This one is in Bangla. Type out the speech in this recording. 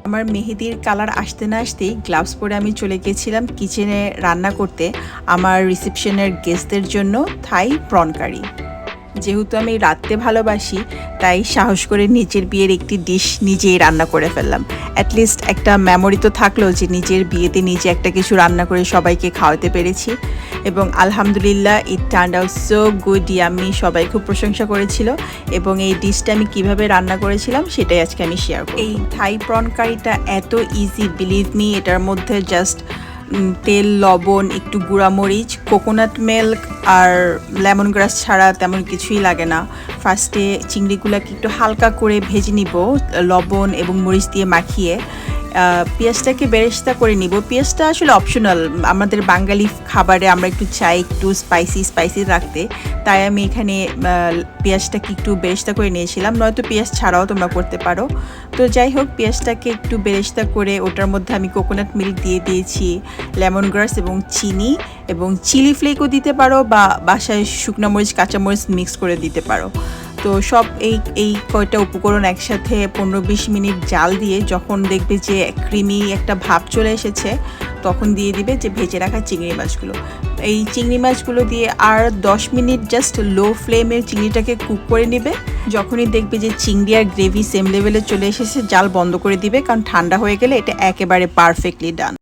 আমার মেহেদির কালার আসতে না আসতেই গ্লাভস পরে আমি চলে গেছিলাম কিচেনে রান্না করতে আমার রিসেপশনের গেস্টদের জন্য থাই প্রন কারি। যেহেতু আমি রাঁধতে ভালোবাসি তাই সাহস করে নিজের বিয়ের একটি ডিশ নিজেই রান্না করে ফেললাম। অ্যাটলিস্ট একটা মেমোরি তো থাকলো যে নিজের বিয়েতে নিজে একটা কিছু রান্না করে সবাইকে খাওয়াতে পেরেছি, এবং আলহামদুলিল্লাহ it turned out so good yummy. সবাই খুব প্রশংসা করেছিল এবং এই ডিশটা আমি কিভাবে রান্না করেছিলাম সেটাই আজকে আমি শেয়ার করব। এই থাই প্রন কারিটা এত ইজি, বিলিভ মি। এটার মধ্যে জাস্ট তেল, লবণ, একটু গুঁড়ামরিচ, কোকোনাট মিল্ক আর লেমন গ্রাস ছাড়া তেমন কিছুই লাগে না। ফার্স্টে চিংড়িগুলোকে একটু হালকা করে ভেজে নিব লবণ এবং মরিচ দিয়ে মাখিয়ে। পেঁয়াজটাকে বেরেস্তা করে নিব। পেঁয়াজটা আসলে অপশনাল, আমাদের বাঙালি খাবারে আমরা একটু চাই একটু স্পাইসি রাখতে, তাই আমি এখানে পেঁয়াজটাকে একটু বেরেস্তা করে নিয়েছিলাম, নয়তো পেঁয়াজ ছাড়াও তোমরা করতে পারো। তো যাই হোক, পেঁয়াজটাকে একটু বেরেস্তা করে ওটার মধ্যে আমি কোকোনাট মিল্ক দিয়ে দিয়েছি, লেমন গ্রাস এবং চিনি এবং চিলি ফ্লেকও দিতে পারো, বা বাসায় শুকনো মরিচ কাঁচামরিচ মিক্স করে দিতে পারো। তো সব এই কয়টা উপকরণ একসাথে 15-20 মিনিট জাল দিয়ে যখন দেখবে যে ক্রিমি একটা ভাব চলে এসেছে, তখন দিয়ে দিবে যে ভেজে রাখা চিংড়ি মাছগুলো। এই চিংড়ি মাছগুলো দিয়ে আর 10 মিনিট জাস্ট লো ফ্লেমে চিংড়িটাকে কুক করে নেবে। যখনই দেখবে যে চিংড়ি আর গ্রেভি সেম লেভেলে চলে এসেছে, জাল বন্ধ করে দিবে, কারণ ঠান্ডা হয়ে গেলে এটা একেবারে পারফেক্টলি ডান।